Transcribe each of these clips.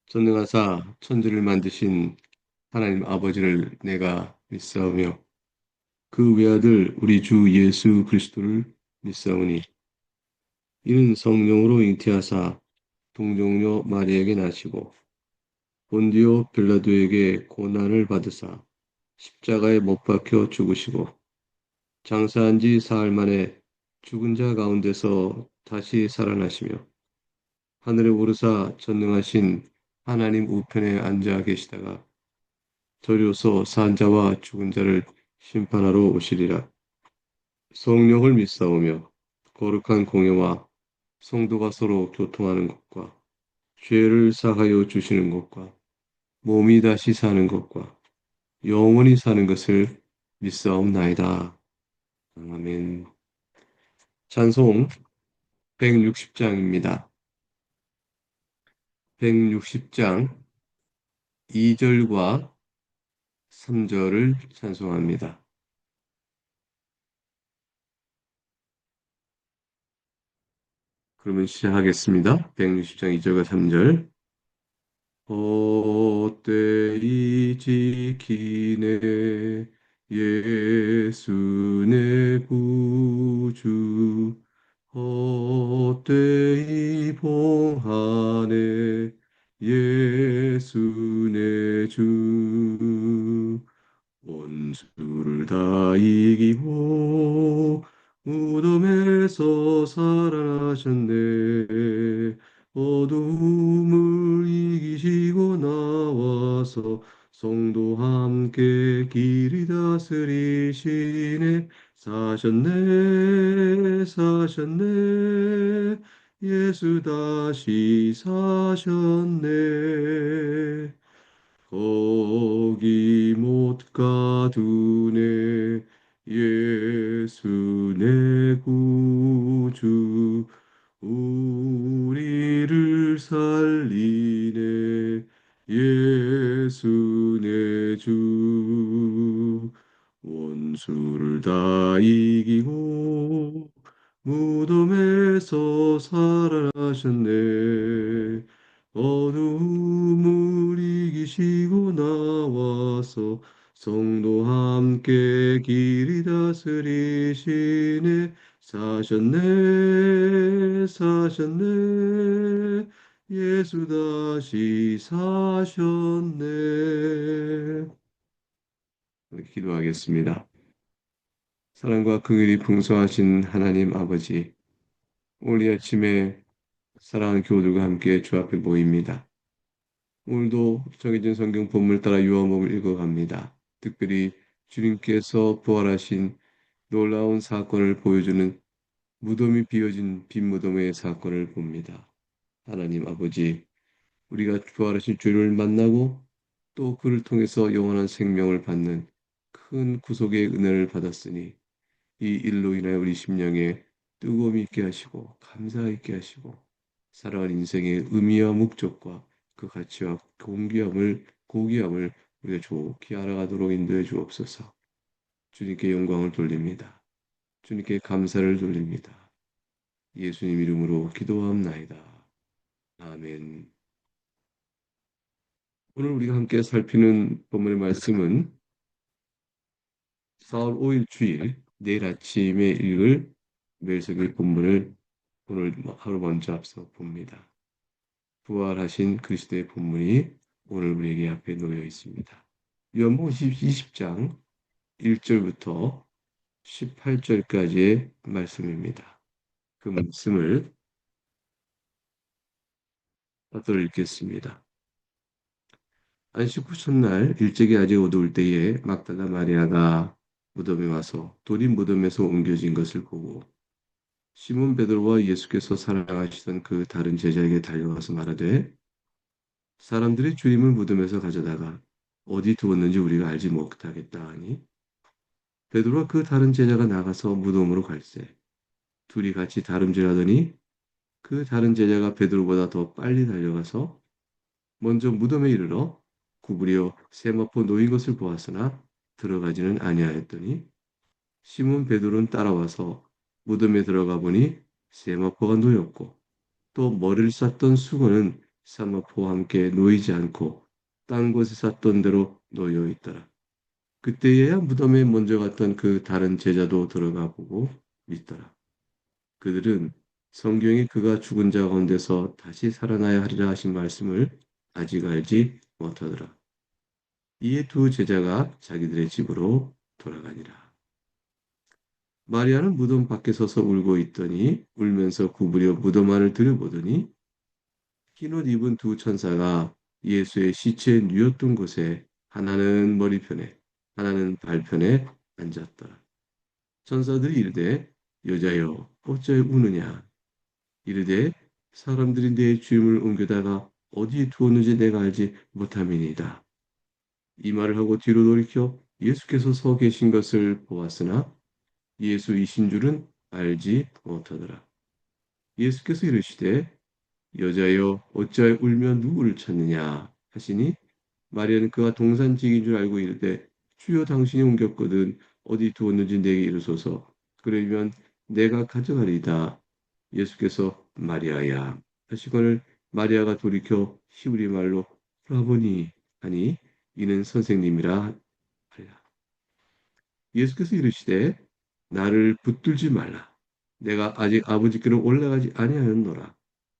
전능하사 천지를 만드신 하나님 아버지를 내가 믿사오며 그 외아들 우리 주 예수 그리스도를 믿사오니 이는 성령으로 잉태하사 동정녀 마리에게 나시고 본디오 빌라도에게 고난을 받으사 십자가에 못 박혀 죽으시고 장사한 지 사흘 만에 죽은 자 가운데서 다시 살아나시며 하늘에 오르사 전능하신 하나님 우편에 앉아 계시다가 저리로서 산 자와 죽은 자를 심판하러 오시리라. 성령을 믿사오며 거룩한 공예와 성도가 서로 교통하는 것과 죄를 사하여 주시는 것과 몸이 다시 사는 것과 영원히 사는 것을 믿사옵나이다. 아멘. 찬송 160장입니다. 160장 2절과 3절을 찬송합니다. 그러면 시작하겠습니다. 160장 2절과 3절. 헛되이 지키네 예수 내 구주 헛되이 봉하네 예수 내 주 원수를 다 이기고 무덤에서 살아나셨네. 어둠을 이기시고 나와서 성도 함께 길이 다스리시네. 사셨네, 사셨네. 예수 다시 사셨네. 거기 못 가두네 예수 내 구주 우리를 살리네 예수 내 주 원수를 다 이기고 무덤에서 살아나셨네 어둠을 이기시고 나와서 성도 함께 길이 다스리시네 사셨네 사셨네 예수 다시 사셨네. 기도하겠습니다. 사랑과 긍휼이 풍성하신 하나님 아버지, 오늘 이 아침에 사랑하는 교우들과 함께 주 앞에 모입니다. 오늘도 정해진 성경 본문을 따라 요한복음을 읽어갑니다. 특별히 주님께서 부활하신 놀라운 사건을 보여주는 무덤이 비어진 빈 무덤의 사건을 봅니다. 하나님 아버지, 우리가 부활하신 주님을 만나고 또 그를 통해서 영원한 생명을 받는 큰 구속의 은혜를 받았으니 이 일로 인하여 우리 심령에 뜨거움이 있게 하시고 감사 있게 하시고 살아간 인생의 의미와 목적과 그 가치와 고귀함을 우리가 좋게 알아가도록 인도해 주옵소서. 주님께 영광을 돌립니다. 주님께 감사를 돌립니다. 예수님 이름으로 기도하옵나이다. 아멘. 오늘 우리가 함께 살피는 본문의 말씀은 사월 5일 주일 내일 아침에 읽을 멜석의 본문을 오늘 하루 먼저 앞서 봅니다. 부활하신 그리스도의 본문이 오늘 우리에게 앞에 놓여 있습니다. 요한복음 20장 1절부터 18절까지의 말씀입니다. 그 말씀을 따로 읽겠습니다. 안식 후 첫날 일찍이 아직 어두울 때에 막달라 마리아가 무덤에 와서 돌이 무덤에서 옮겨진 것을 보고 시몬 베드로와 예수께서 사랑하시던 그 다른 제자에게 달려가서 말하되 사람들이 주님을 무덤에서 가져다가 어디 두었는지 우리가 알지 못하겠다 하니 베드로와 그 다른 제자가 나가서 무덤으로 갈새 둘이 같이 다름질하더니 그 다른 제자가 베드로보다 더 빨리 달려가서 먼저 무덤에 이르러 구부려 세마포 놓인 것을 보았으나 들어가지는 아니하였더니 시몬 베드로는 따라와서 무덤에 들어가 보니 세마포가 놓였고 또 머리를 쌌던 수건은 사마포와 함께 놓이지 않고 딴 곳에 샀던 대로 놓여 있더라. 그때에야 무덤에 먼저 갔던 그 다른 제자도 들어가 보고 믿더라. 그들은 성경이 그가 죽은 자 가운데서 다시 살아나야 하리라 하신 말씀을 아직 알지 못하더라. 이에 두 제자가 자기들의 집으로 돌아가니라. 마리아는 무덤 밖에 서서 울고 있더니 울면서 구부려 무덤 안을 들여보더니 흰 옷 입은 두 천사가 예수의 시체 누였던 곳에 하나는 머리편에 하나는 발편에 앉았더라. 천사들이 이르되 여자여 어찌 우느냐 이르되 사람들이 내 주임을 옮겨다가 어디에 두었는지 내가 알지 못함이니이다. 이 말을 하고 뒤로 돌이켜 예수께서 서 계신 것을 보았으나 예수이신 줄은 알지 못하더라. 예수께서 이르시되 여자여 어찌하여 울며 누구를 찾느냐 하시니 마리아는 그가 동산직인 줄 알고 이르되 주여 당신이 옮겼거든 어디 두었는지 내게 이르소서 그러면 내가 가져가리이다. 예수께서 마리아야 하시거늘 마리아가 돌이켜 히브리 말로 라보니 하니 이는 선생님이라 하리라. 예수께서 이르시되 나를 붙들지 말라. 내가 아직 아버지께로 올라가지 아니하였노라.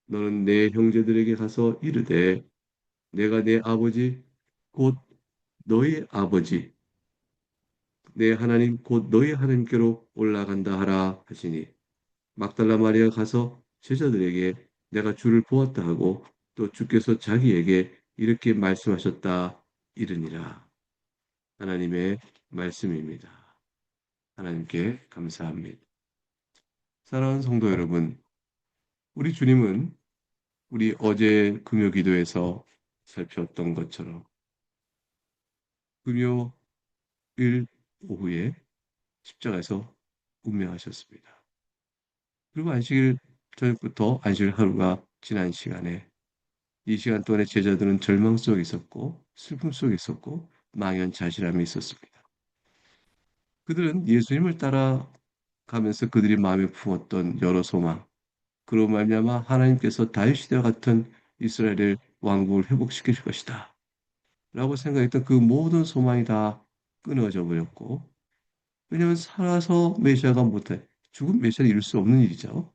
너는 내 형제들에게 가서 이르되 내가 내 아버지 곧 너희 아버지 내 하나님 곧 너희 하나님께로 올라간다 하라 하시니 막달라 마리아 가서 제자들에게 내가 주를 보았다 하고 또 주께서 자기에게 이렇게 말씀하셨다 이르니라. 하나님의 말씀입니다. 하나님께 감사합니다. 사랑하는 성도 여러분, 우리 주님은 우리 어제 금요 기도에서 살폈던 것처럼 금요일 오후에 십자가에서 운명하셨습니다. 그리고 안식일 저녁부터 안식일 하루가 지난 시간에 이 시간 동안에 제자들은 절망 속에 있었고 슬픔 속에 있었고 망연자실함이 있었습니다. 그들은 예수님을 따라가면서 그들이 마음에 품었던 여러 소망, 그로 말미암아 하나님께서 다윗 시대와 같은 이스라엘의 왕국을 회복시킬 것이다. 라고 생각했던 그 모든 소망이 다 끊어져 버렸고, 왜냐하면 살아서 메시아가 못해 죽은 메시아를 이룰 수 없는 일이죠.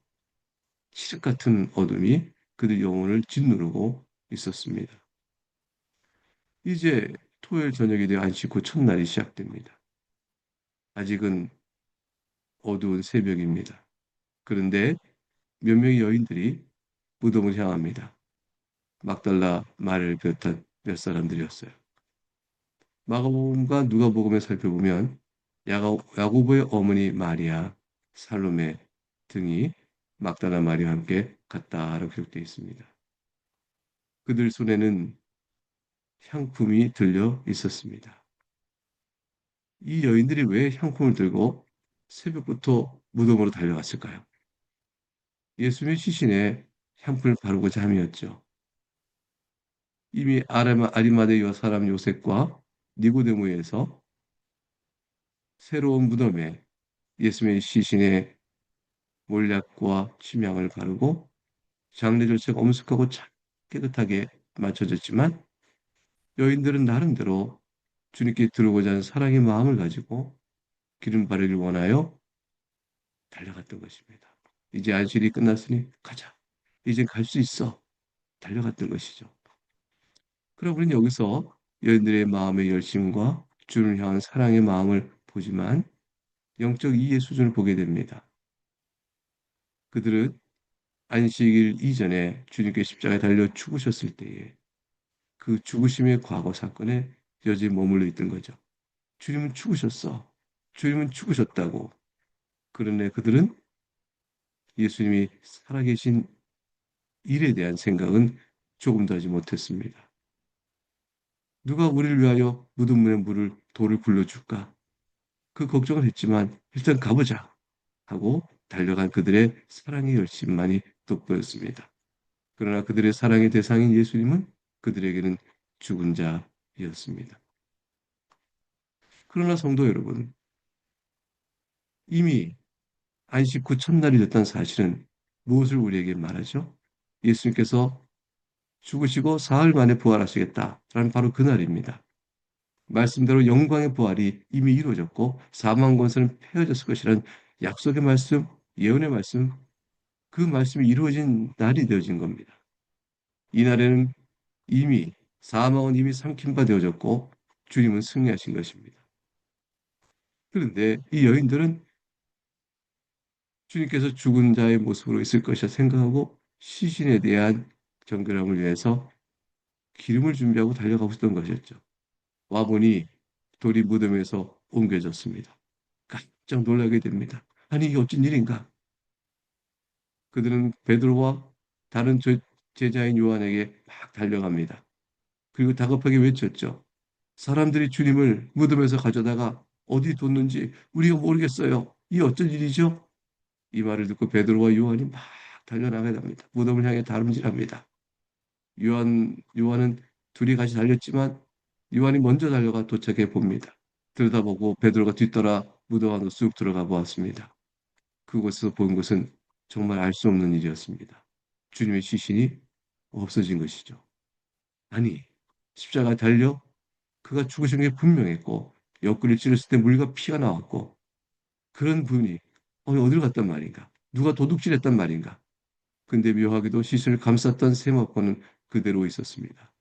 칠흑 같은 어둠이 그들 영혼을 짓누르고 있었습니다. 이제 토요일 저녁이 되어 안식 후 첫날이 시작됩니다. 아직은 어두운 새벽입니다. 그런데 몇 명의 여인들이 무덤을 향합니다. 막달라 마리를 비롯한 몇 사람들이었어요. 마가복음과 누가복음에 살펴보면 야고보의 어머니 마리아, 살로메 등이 막달라 마리와 함께 갔다라고 기록되어 있습니다. 그들 손에는 향품이 들려 있었습니다. 이 여인들이 왜 향품을 들고 새벽부터 무덤으로 달려갔을까요? 예수님의 시신에 향품을 바르고자 함이었죠. 이미 아리마대 사람 요셉과 니고데모에서 새로운 무덤에 예수님의 시신에 몰약과 침향을 바르고 장례 절차가 엄숙하고 깨끗하게 맞춰졌지만 여인들은 나름대로 주님께 들어오고자 하는 사랑의 마음을 가지고 기름 바르기를 원하여 달려갔던 것입니다. 이제 안식일이 끝났으니 가자. 이제 갈 수 있어. 달려갔던 것이죠. 그럼 우리는 여기서 여인들의 마음의 열심과 주를 향한 사랑의 마음을 보지만 영적 이해 수준을 보게 됩니다. 그들은 안식일 이전에 주님께 십자가에 달려 죽으셨을 때에 그 죽으심의 과거 사건에 여전히 머물러 있던 거죠. 주님은 죽으셨어. 주님은 죽으셨다고. 그런데 그들은 예수님이 살아계신 일에 대한 생각은 조금도 하지 못했습니다. 누가 우리를 위하여 무덤문에 돌을 굴려줄까? 그 걱정을 했지만 일단 가보자 하고 달려간 그들의 사랑의 열심만이 돋보였습니다. 그러나 그들의 사랑의 대상인 예수님은 그들에게는 죽은 자였습니다. 그러나 성도 여러분, 이미 안식 후 첫날이 됐다는 사실은 무엇을 우리에게 말하죠? 예수님께서 죽으시고 사흘 만에 부활하시겠다라는 바로 그날입니다. 말씀대로 영광의 부활이 이미 이루어졌고 사망 권세는 폐허졌을 것이라는 약속의 말씀, 예언의 말씀, 그 말씀이 이루어진 날이 되어진 겁니다. 이날에는 이미 사망은 이미 삼킨 바 되어졌고 주님은 승리하신 것입니다. 그런데 이 여인들은 주님께서 죽은 자의 모습으로 있을 것이라 생각하고 시신에 대한 정결함을 위해서 기름을 준비하고 달려가고 있던 것이었죠. 와보니 돌이 무덤에서 옮겨졌습니다. 깜짝 놀라게 됩니다. 아니 이게 어쩐 일인가? 그들은 베드로와 다른 제자인 요한에게 막 달려갑니다. 그리고 다급하게 외쳤죠. 사람들이 주님을 무덤에서 가져다가 어디 뒀는지 우리가 모르겠어요. 이 어쩐 일이죠? 이 말을 듣고 베드로와 요한이 막 달려나가야 합니다. 무덤을 향해 다름질합니다. 요한은 둘이 같이 달렸지만 요한이 먼저 달려가 도착해 봅니다. 들여다보고 베드로가 뒤따라 무덤 안으로 쑥 들어가 보았습니다. 그곳에서 본 것은 정말 알 수 없는 일이었습니다. 주님의 시신이 없어진 것이죠. 아니, 십자가 달려 그가 죽으신 게 분명했고 옆구리를 찔렀을 때 물과 피가 나왔고 그런 분이 어디로 갔단 말인가? 누가 도둑질했단 말인가? 근데 묘하게도 시신을 감쌌던 세마포는 그대로 있었습니다.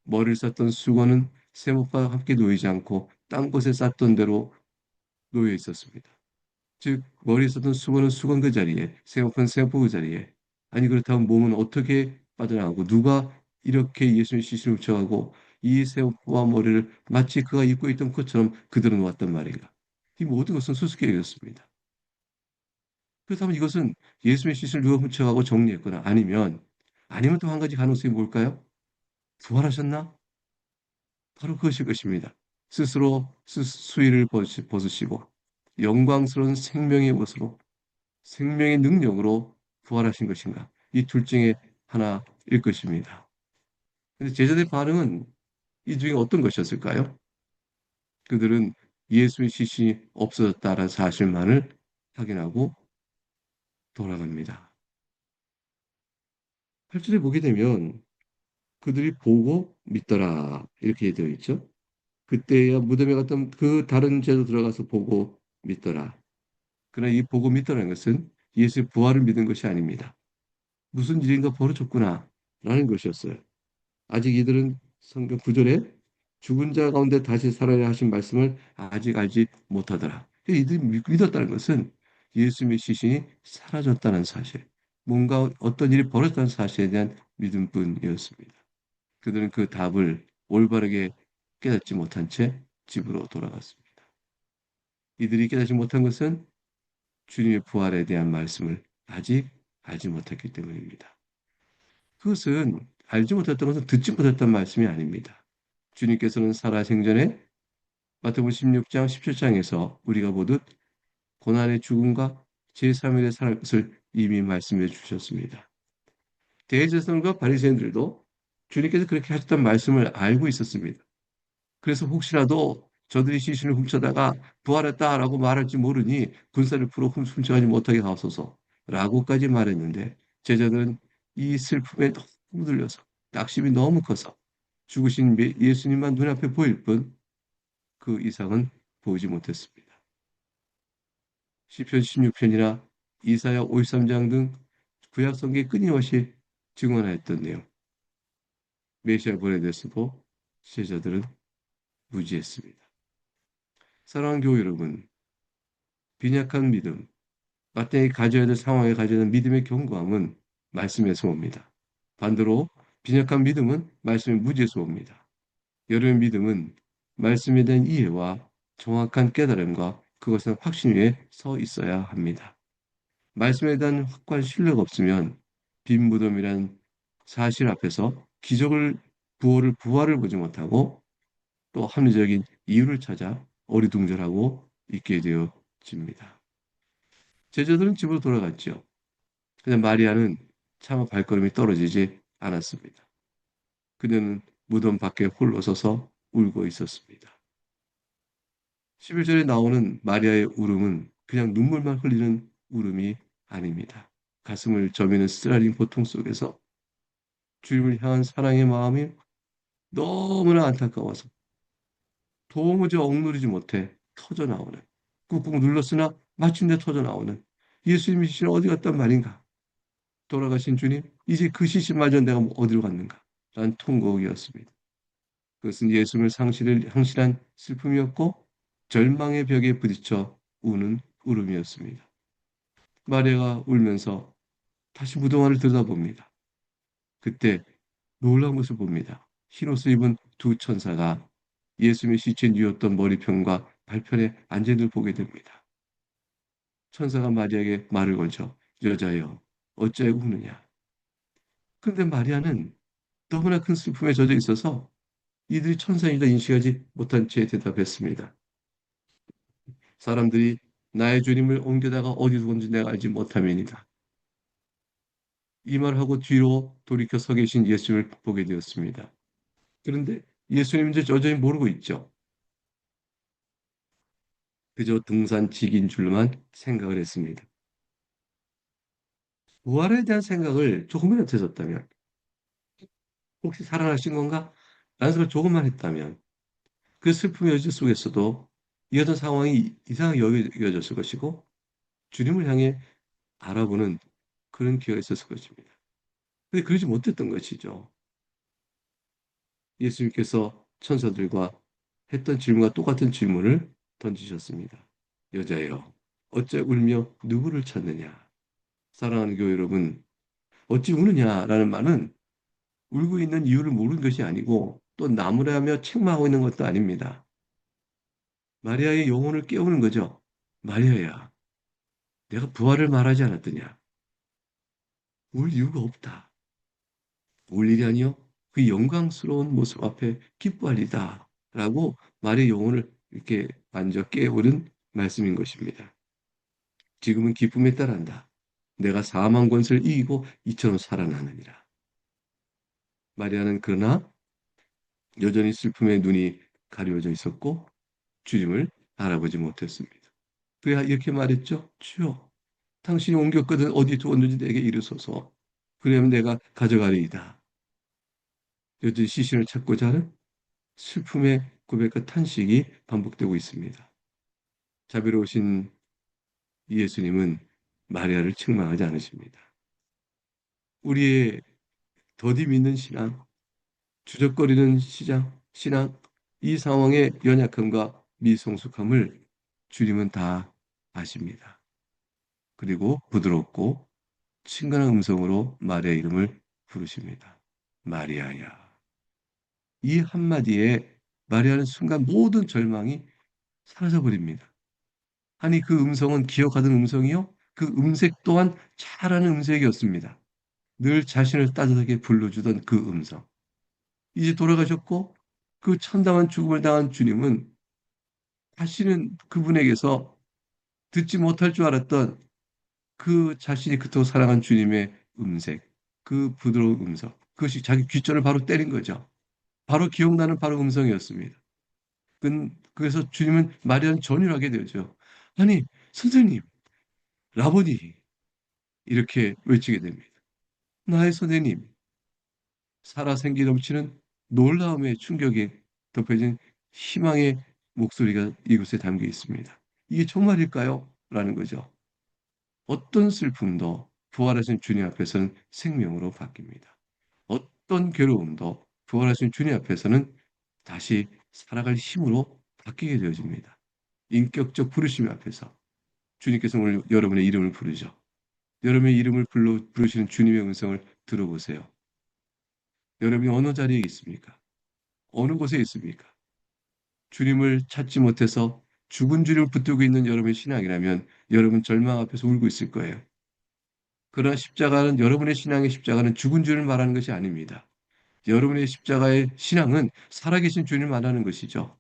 머리를 쌌던 수건은 세마포와 함께 놓이지 않고 딴 곳에 쌌던 대로 놓여 있었습니다. 즉 머리에 썼던 수건은 수건 그 자리에, 세마포는 세마포 그 자리에. 아니 그렇다면 몸은 어떻게 빠져나가고 누가 이렇게 예수님 시신을 훔쳐가고 이 세마포와 머리를 마치 그가 입고 있던 것처럼 그대로 놓았단 말인가? 이 모든 것은 수수께끼였습니다. 그렇다면 이것은 예수의 시신을 누가 훔쳐가고 정리했거나 아니면 또 한 가지 가능성이 뭘까요? 부활하셨나? 바로 그것일 것입니다. 스스로 수의를 벗으시고 영광스러운 생명의 모습으로 생명의 능력으로 부활하신 것인가? 이 둘 중에 하나일 것입니다. 근데 제자들의 반응은 이 중에 어떤 것이었을까요? 그들은 예수의 시신이 없어졌다는 사실만을 확인하고 돌아갑니다. 8절에 보게 되면 그들이 보고 믿더라 이렇게 되어 있죠. 그때야 무덤에 갔던 그 다른 제도 들어가서 보고 믿더라. 그러나 이 보고 믿더라는 것은 예수의 부활을 믿은 것이 아닙니다. 무슨 일인가 벌어졌구나 라는 것이었어요. 아직 이들은 성경 9절에 죽은 자 가운데 다시 살아야 하신 말씀을 아직 알지 못하더라. 이들이 믿었다는 것은 예수님의 시신이 사라졌다는 사실, 뭔가 어떤 일이 벌어졌다는 사실에 대한 믿음뿐이었습니다. 그들은 그 답을 올바르게 깨닫지 못한 채 집으로 돌아갔습니다. 이들이 깨닫지 못한 것은 주님의 부활에 대한 말씀을 아직 알지 못했기 때문입니다. 그것은 알지 못했던 것은 듣지 못했던 말씀이 아닙니다. 주님께서는 살아생전에 마태복음 16장 17장에서 우리가 보듯 고난의 죽음과 제3일에 살할 것을 이미 말씀해 주셨습니다. 대제사장과 바리새인들도 주님께서 그렇게 하셨던 말씀을 알고 있었습니다. 그래서 혹시라도 저들이 시신을 훔쳐다가 부활했다라고 말할지 모르니 군사를 풀어 훔쳐가지 못하게 하옵소서라고까지 말했는데 제자들은 이 슬픔에 너무 들려서 낙심이 너무 커서 죽으신 예수님만 눈앞에 보일 뿐 그 이상은 보이지 못했습니다. 시편 16편이나 이사야 53장 등 구약 성경에 끊임없이 증언하였던 내용 메시아 부활에 대해서도 제자들은 무지했습니다. 사랑하는 교회 여러분, 빈약한 믿음, 마땅히 가져야 될 상황에 가져야 할 믿음의 견고함은 말씀에서 옵니다. 반대로 빈약한 믿음은 말씀의 무지에서 옵니다. 여러분의 믿음은 말씀에 대한 이해와 정확한 깨달음과 그것은 확신 위에 서 있어야 합니다. 말씀에 대한 확고한 신뢰가 없으면 빈 무덤이란 사실 앞에서 부활을 보지 못하고 또 합리적인 이유를 찾아 어리둥절하고 있게 되어집니다. 제자들은 집으로 돌아갔죠. 근데 마리아는 차마 발걸음이 떨어지지 않았습니다. 그녀는 무덤 밖에 홀로 서서 울고 있었습니다. 11절에 나오는 마리아의 울음은 그냥 눈물만 흘리는 울음이 아닙니다. 가슴을 저미는 쓰라린 고통 속에서 주님을 향한 사랑의 마음이 너무나 안타까워서 도무지 억누르지 못해 터져 나오는, 꾹꾹 눌렀으나 마침내 터져 나오는, 예수님이 시신 어디 갔단 말인가? 돌아가신 주님, 이제 그 시신마저 내가 어디로 갔는가? 라는 통곡이었습니다. 그것은 예수님을 상실한 슬픔이었고 절망의 벽에 부딪혀 우는 울음이었습니다. 마리아가 울면서 다시 무덤 안을 들여다봅니다. 그때 놀라운 것을 봅니다. 흰옷을 입은 두 천사가 예수님의 시체 뉘었던 머리편과 발편에 앉아 있는 걸 보게 됩니다. 천사가 마리아에게 말을 걸죠. 여자여, 어찌하여 우느냐? 그런데 마리아는 너무나 큰 슬픔에 젖어 있어서 이들이 천사인지 인식하지 못한 채 대답했습니다. 사람들이 나의 주님을 옮겨다가 어디 둔지 내가 알지 못함이니라. 이 말하고 뒤로 돌이켜 서 계신 예수님을 보게 되었습니다. 그런데 예수님 이제 여전히 모르고 있죠. 그저 등산직인 줄만 생각을 했습니다. 부활에 대한 생각을 조금이라도 했었다면, 혹시 살아나신 건가? 라는 생각을 조금만 했다면, 그 슬픔의 여지 속에서도 이 어떤 상황이 이상하게 여겨졌을 것이고, 주님을 향해 알아보는 그런 기회가 있었을 것입니다. 근데 그러지 못했던 것이죠. 예수님께서 천사들과 했던 질문과 똑같은 질문을 던지셨습니다. 여자여, 어째 울며 누구를 찾느냐? 사랑하는 교회 여러분, 어찌 우느냐라는 말은 울고 있는 이유를 모르는 것이 아니고 또 나무라며 책망하고 있는 것도 아닙니다. 마리아의 영혼을 깨우는 거죠. 마리아야, 내가 부활을 말하지 않았더냐? 울 이유가 없다. 울 일이 아니요. 그 영광스러운 모습 앞에 기뻐할 이다. 라고 마리아의 영혼을 이렇게 만져 깨우는 말씀인 것입니다. 지금은 기쁨에 따른다. 내가 사망 권세를 이기고 이처럼 살아나느니라. 마리아는 그러나 여전히 슬픔에 눈이 가려져 있었고 주님을 알아보지 못했습니다. 그야 이렇게 말했죠. 주여, 당신이 옮겼거든 어디 두었는지 내게 이르소서. 그러면 내가 가져가리이다. 여전히 시신을 찾고자 하는 슬픔의 고백과 탄식이 반복되고 있습니다. 자비로우신 예수님은 마리아를 책망하지 않으십니다. 우리의 더디 믿는 신앙, 주적거리는 신앙, 이 상황의 연약함과 미성숙함을 주님은 다 아십니다. 그리고 부드럽고 친근한 음성으로 마리아 이름을 부르십니다. 마리아야. 이 한마디에 마리아는 순간 모든 절망이 사라져 버립니다. 아니 그 음성은 기억하던 음성이요? 그 음색 또한 잘 아는 음색이었습니다. 늘 자신을 따뜻하게 불러주던 그 음성. 이제 돌아가셨고 그 참담한 죽음을 당한 주님은 다시는 그분에게서 듣지 못할 줄 알았던 그 자신이 그토록 사랑한 주님의 음색, 그 부드러운 음성, 그것이 자기 귓전을 바로 때린 거죠. 바로 기억나는 바로 음성이었습니다. 그래서 주님은 마리아는 전율하게 되죠. 아니, 선생님, 라보니 이렇게 외치게 됩니다. 나의 선생님, 살아생기 넘치는 놀라움의 충격에 덮여진 희망의 목소리가 이곳에 담겨 있습니다. 이게 정말일까요? 라는 거죠. 어떤 슬픔도 부활하신 주님 앞에서는 생명으로 바뀝니다. 어떤 괴로움도 부활하신 주님 앞에서는 다시 살아갈 힘으로 바뀌게 되어집니다. 인격적 부르심 앞에서 주님께서 오늘 여러분의 이름을 부르죠. 여러분의 이름을 부르시는 주님의 음성을 들어보세요. 여러분이 어느 자리에 있습니까? 어느 곳에 있습니까? 주님을 찾지 못해서 죽은 주님을 붙들고 있는 여러분의 신앙이라면 여러분 절망 앞에서 울고 있을 거예요. 그러나 십자가는 여러분의 신앙의 십자가는 죽은 주를 말하는 것이 아닙니다. 여러분의 십자가의 신앙은 살아계신 주님을 말하는 것이죠.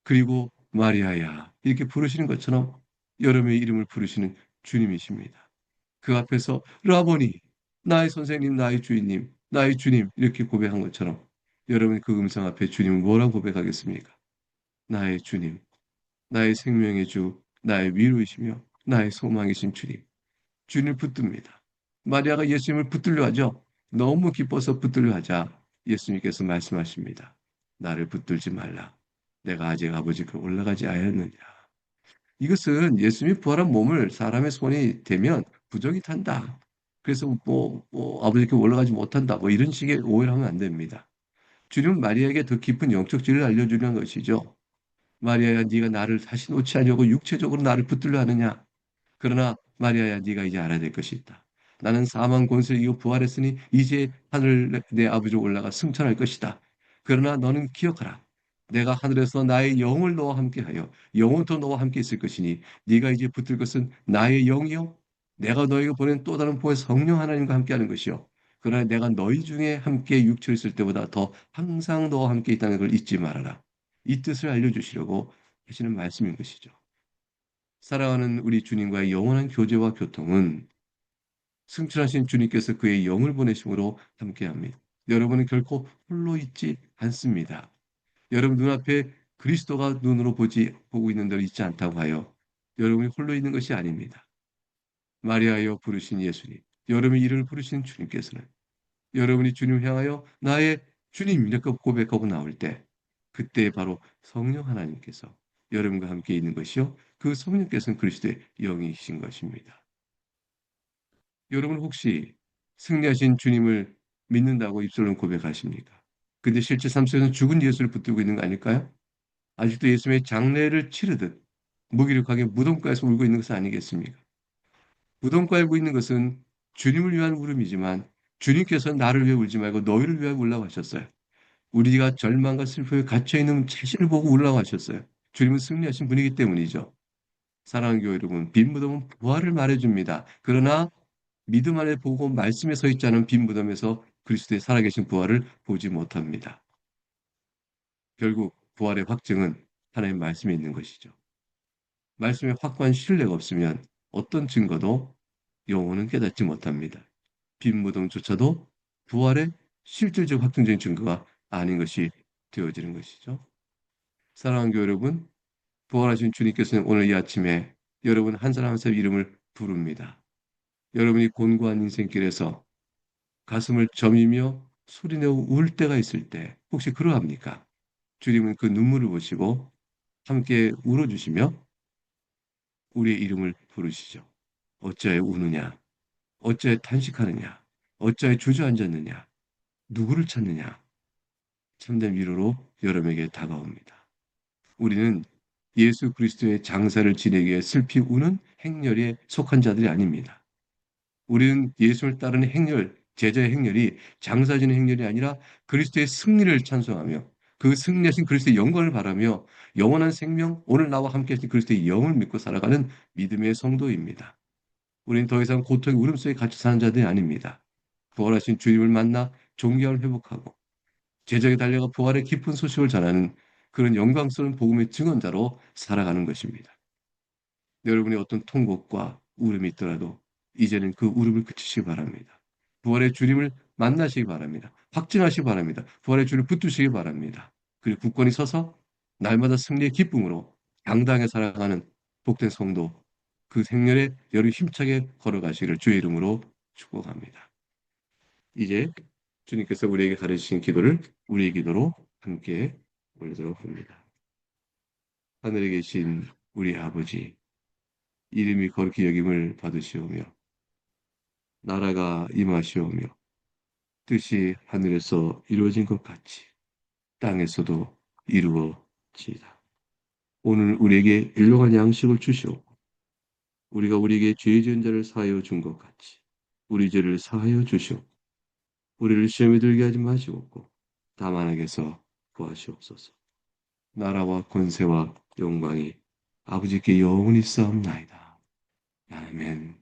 그리고 마리아야 이렇게 부르시는 것처럼 여러분의 이름을 부르시는 주님이십니다. 그 앞에서 라보니 나의 선생님, 나의 주인님, 나의 주님 이렇게 고백한 것처럼 여러분 그 음성 앞에 주님은 뭐라고 고백하겠습니까? 나의 주님, 나의 생명의 주, 나의 위로이시며 나의 소망이신 주님. 주님을 붙듭니다. 마리아가 예수님을 붙들려 하죠. 너무 기뻐서 붙들려 하자 예수님께서 말씀하십니다. 나를 붙들지 말라. 내가 아직 아버지께 올라가지 아니하였느냐. 이것은 예수님이 부활한 몸을 사람의 손이 대면 부정이 탄다. 그래서 아버지께 올라가지 못한다. 뭐 이런 식의 오해를 하면 안 됩니다. 주님은 마리아에게 더 깊은 영적 진리를 알려주는 것이죠. 마리아야, 네가 나를 다시 놓지 아니하고 육체적으로 나를 붙들려 하느냐? 그러나 마리아야, 네가 이제 알아야 될 것이 있다. 나는 사망 권세를 이기고 부활했으니 이제 하늘 내 아버지로 올라가 승천할 것이다. 그러나 너는 기억하라. 내가 하늘에서 나의 영을 너와 함께하여 영원토 너와 함께 있을 것이니 네가 이제 붙들 것은 나의 영이요 내가 너에게 보낸 또 다른 보혜 성령 하나님과 함께하는 것이요. 그러나 내가 너희 중에 함께 육체를 있을 때보다 더 항상 너와 함께 있다는 걸 잊지 말아라. 이 뜻을 알려주시려고 하시는 말씀인 것이죠. 사랑하는 우리 주님과의 영원한 교제와 교통은 승천하신 주님께서 그의 영을 보내심으로 함께합니다. 여러분은 결코 홀로 있지 않습니다. 여러분 눈앞에 그리스도가 눈으로 보고 있는 대로 있지 않다고 하여 여러분이 홀로 있는 것이 아닙니다. 마리아여 부르신 예수님, 여러분의 이름을 부르신 주님께서는 여러분이 주님 향하여 나의 주님 이렇게 고백하고 나올 때 그때 바로 성령 하나님께서 여러분과 함께 있는 것이요. 그 성령께서는 그리스도의 영이신 것입니다. 여러분 혹시 승리하신 주님을 믿는다고 입술로 고백하십니까? 근데 실제 삶 속에서는 죽은 예수를 붙들고 있는 거 아닐까요? 아직도 예수님의 장례를 치르듯 무기력하게 무덤가에서 울고 있는 것은 아니겠습니까? 무덤가에 울고 있는 것은 주님을 위한 울음이지만 주님께서 나를 위해 울지 말고 너희를 위하여 울라고 하셨어요. 우리가 절망과 슬픔에 갇혀있는 자신을 보고 울라고 하셨어요. 주님은 승리하신 분이기 때문이죠. 사랑하는 교회 여러분, 빈 무덤은 부활을 말해줍니다. 그러나 믿음 안에 보고 말씀에 서 있지 않은 빈 무덤에서 그리스도의 살아계신 부활을 보지 못합니다. 결국 부활의 확증은 하나님의 말씀에 있는 것이죠. 말씀에 확고한 신뢰가 없으면 어떤 증거도 영혼은 깨닫지 못합니다. 빈 무덤조차도 부활의 실질적 확정적인 증거가 아닌 것이 되어지는 것이죠. 사랑하는 교회 여러분, 부활하신 주님께서는 오늘 이 아침에 여러분 한 사람 한 사람 이름을 부릅니다. 여러분이 곤고한 인생길에서 가슴을 저미며 소리내어 울 때가 있을 때 혹시 그러합니까? 주님은 그 눈물을 보시고 함께 울어주시며 우리의 이름을 부르시죠. 어찌하여 우느냐? 어찌하여 탄식하느냐? 어찌하여 주저앉았느냐? 누구를 찾느냐? 참된 위로로 여러분에게 다가옵니다. 우리는 예수 그리스도의 장사를 지내기 위해 슬피 우는 행렬에 속한 자들이 아닙니다. 우리는 예수를 따르는 행렬, 제자의 행렬이 장사 지는 행렬이 아니라 그리스도의 승리를 찬송하며 그 승리하신 그리스도의 영광을 바라며 영원한 생명, 오늘 나와 함께 하신 그리스도의 영을 믿고 살아가는 믿음의 성도입니다. 우리는 더 이상 고통의 울음 속에 갇혀 사는 자들이 아닙니다. 부활하신 주님을 만나 존귀함을 회복하고 제자에 달려가 부활의 깊은 소식을 전하는 그런 영광스러운 복음의 증언자로 살아가는 것입니다. 여러분이 어떤 통곡과 울음이 있더라도 이제는 그 울음을 그치시기 바랍니다. 부활의 주님을 만나시기 바랍니다. 확증하시기 바랍니다. 부활의 주를 붙드시기 바랍니다. 그리고 굳건히 서서 날마다 승리의 기쁨으로 당당하게 살아가는 복된 성도 그 생년에 여러분 힘차게 걸어가시기를 주의 이름으로 축복합니다. 이제 주님께서 우리에게 가르치신 기도를 우리의 기도로 함께 올리도록 합니다. 하늘에 계신 우리 아버지 이름이 거룩히 여김을 받으시오며 나라가 임하시오며 뜻이 하늘에서 이루어진 것 같이 땅에서도 이루어지이다. 오늘 우리에게 일용할 양식을 주시옵고 우리가 우리에게 죄 지은 자를 사하여 준 것 같이 우리 죄를 사하여 주시옵고 우리를 시험에 들게 하지 마시옵고 다만 악에서 구하시옵소서. 나라와 권세와 영광이 아버지께 영원히 싸움나이다. 아멘.